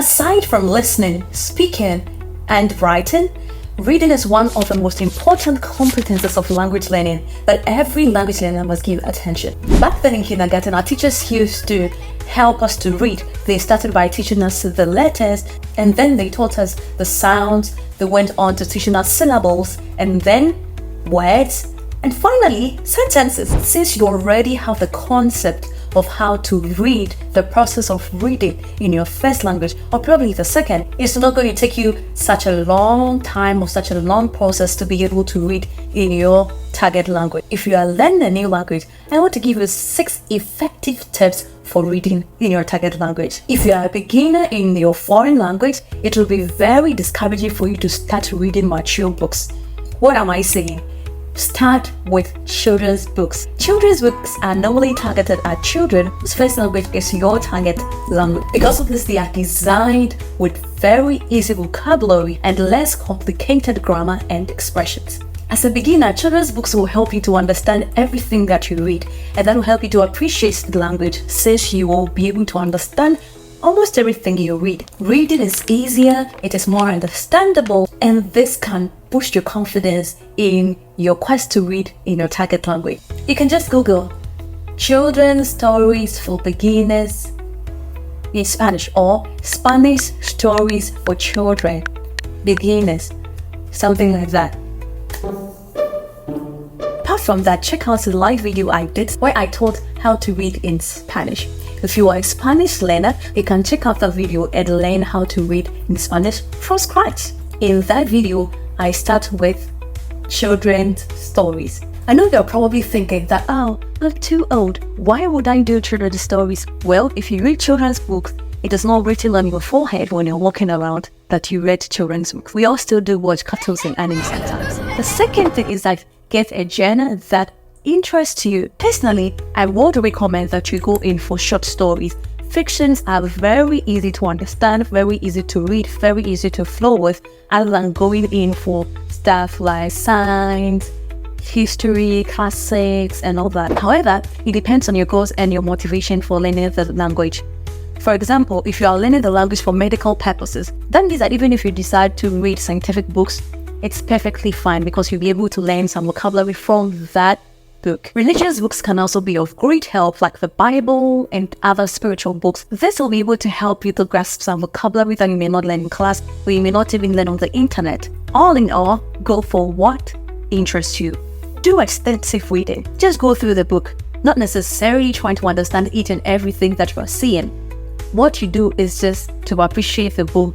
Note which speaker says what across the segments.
Speaker 1: Aside from listening, speaking, and writing, reading is one of the most important competences of language learning that every language learner must give attention. Back then in kindergarten, our teachers used to help us to read. They started by teaching us the letters, and then they taught us the sounds. They went on to teaching us syllables, and then words, and finally sentences. Since you already have the concept of how to read, the process of reading in your first language, or probably the second, it's not going to take you such a long time or such a long process to be able to read in your target language. If you are learning a new language, I want to give you 6 effective tips for reading in your target language. If you are a beginner in your foreign language, it will be very discouraging for you to start reading mature books. What am I saying? Start with children's books. Children's books are normally targeted at children whose first language is your target language. Because of this, they are designed with very easy vocabulary and less complicated grammar and expressions. As a beginner, children's books will help you to understand everything that you read, and that will help you to appreciate the language, since you will be able to understand almost everything you read. Reading is easier, it is more understandable, and this can boost your confidence in your quest to read in your target language. You can just Google children's stories for beginners in Spanish, or Spanish stories for children, beginners, something like that. Apart from that, check out the live video I did where I taught how to read in Spanish. If you are a Spanish learner, you can check out that video and learn how to read in Spanish from scratch. In that video, I start with children's stories. I know you're probably thinking that, oh, I'm too old. Why would I do children's stories? Well, if you read children's books, it is not written on your forehead when you're walking around that you read children's books. We all still do watch cartoons and anime sometimes. The second thing is that get a genre that interests you. Personally, I would recommend that you go in for short stories. Fictions are very easy to understand, very easy to read, very easy to flow with, other than going in for stuff like science, history, classics, and all that. However, it depends on your goals and your motivation for learning the language. For example, if you are learning the language for medical purposes, that means that even if you decide to read scientific books, it's perfectly fine because you'll be able to learn some vocabulary from that book. Religious books can also be of great help, like the Bible and other spiritual books. This will be able to help you to grasp some vocabulary that you may not learn in class, or you may not even learn on the internet. All in all, go for what interests you. Do extensive reading. Just go through the book, not necessarily trying to understand each and everything that you are seeing. What you do is just to appreciate the book,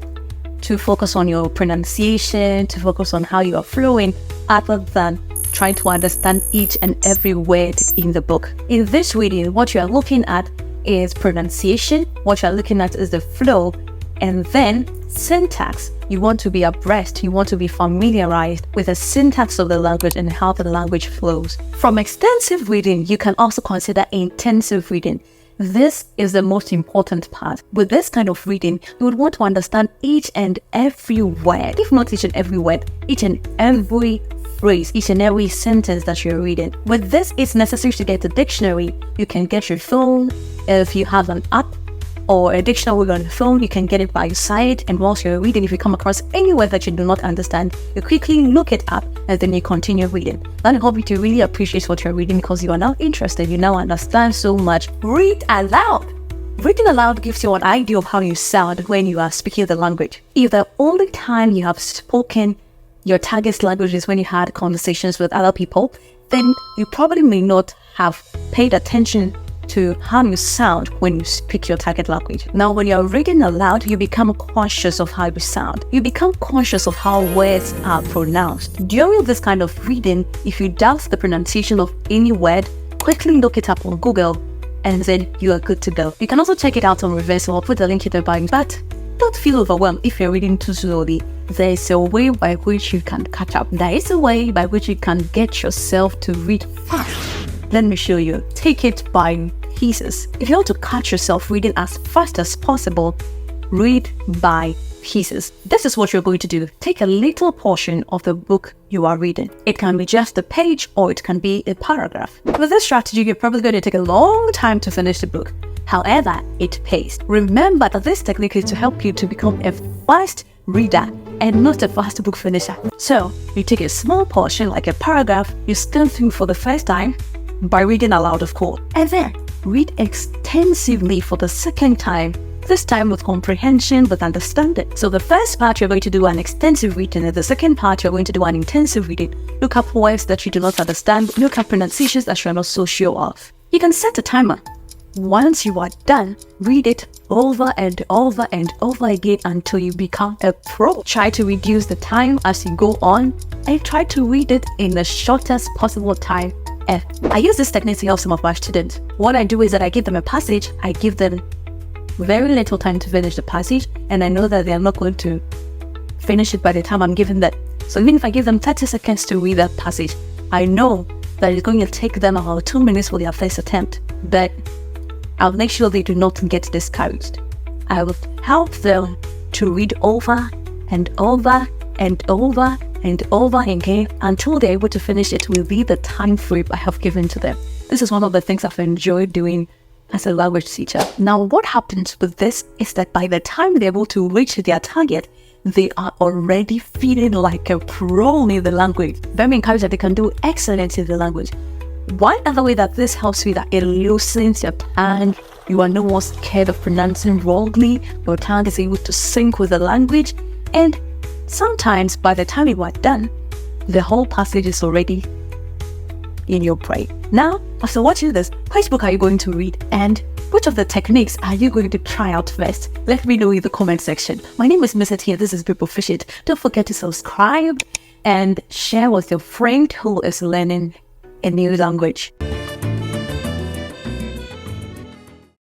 Speaker 1: to focus on your pronunciation, to focus on how you are flowing, other than trying to understand each and every word in the book. In this reading, what you are looking at is pronunciation, what you are looking at is the flow, and then syntax. You want to be abreast, you want to be familiarized with the syntax of the language and how the language flows. From extensive reading, you can also consider intensive reading. This is the most important part. With this kind of reading, you would want to understand each and every word, if not each and every word, each and every phrase, each and every sentence that you're reading. With this, it's necessary to get a dictionary. You can get your phone. If you have an app or a dictionary on your phone, you can get it by your side, and whilst you're reading, if you come across any word that you do not understand, you quickly look it up and then you continue reading. That will help you to really appreciate what you're reading because you are now interested, you now understand so much. Read aloud. Reading aloud gives you an idea of how you sound when you are speaking the language. If the only time you have spoken your target language is when you had conversations with other people, then you probably may not have paid attention to how you sound when you speak your target language. Now, when you're reading aloud, you become conscious of how you sound. You become conscious of how words are pronounced. During this kind of reading, if you doubt the pronunciation of any word, quickly look it up on Google, and then you are good to go. You can also check it out on reverse, or I'll put the link in the bio. But don't feel overwhelmed if you're reading too slowly. There is a way by which you can catch up. There is a way by which you can get yourself to read fast. Let me show you. Take it by pieces. If you want to catch yourself reading as fast as possible, read by pieces. This is what you're going to do. Take a little portion of the book you are reading. It can be just a page or it can be a paragraph. With this strategy, you're probably going to take a long time to finish the book. However, it pays. Remember that this technique is to help you to become a fast reader and not a fast book finisher. So, you take a small portion, like a paragraph, you skim through for the first time by reading aloud, of course, and then read extensively for the second time, this time with comprehension, with understanding. So the first part you're going to do an extensive reading, and the second part you're going to do an intensive reading. Look up words that you do not understand, look up pronunciations that you're not so sure of. You can set a timer. Once you are done, read it over and over and over again until you become a pro. Try to reduce the time as you go on and try to read it in the shortest possible time. I use this technique to help some of my students. What I do is that I give them a passage, I give them very little time to finish the passage, and I know that they are not going to finish it by the time I'm giving that. So even if I give them 30 seconds to read that passage, I know that it's going to take them about 2 minutes for their first attempt. But I'll make sure they do not get discouraged. I will help them to read over and over and over and over again until they're able to finish it within the time frame I have given to them. This is one of the things I've enjoyed doing as a language teacher. Now, what happens with this is that by the time they're able to reach their target, they are already feeling like a pro in the language. Very encouraged that they can do excellent in the language. One other way that this helps you that it loosens your tongue. You are no more scared of pronouncing wrongly. Your tongue is able to sync with the language. And sometimes by the time you are done, the whole passage is already in your brain. Now, after watching this, which book are you going to read? And which of the techniques are you going to try out first? Let me know in the comment section. My name is Mr. T and this is B-Proficient. Don't forget to subscribe and share with your friend who is learning a new language.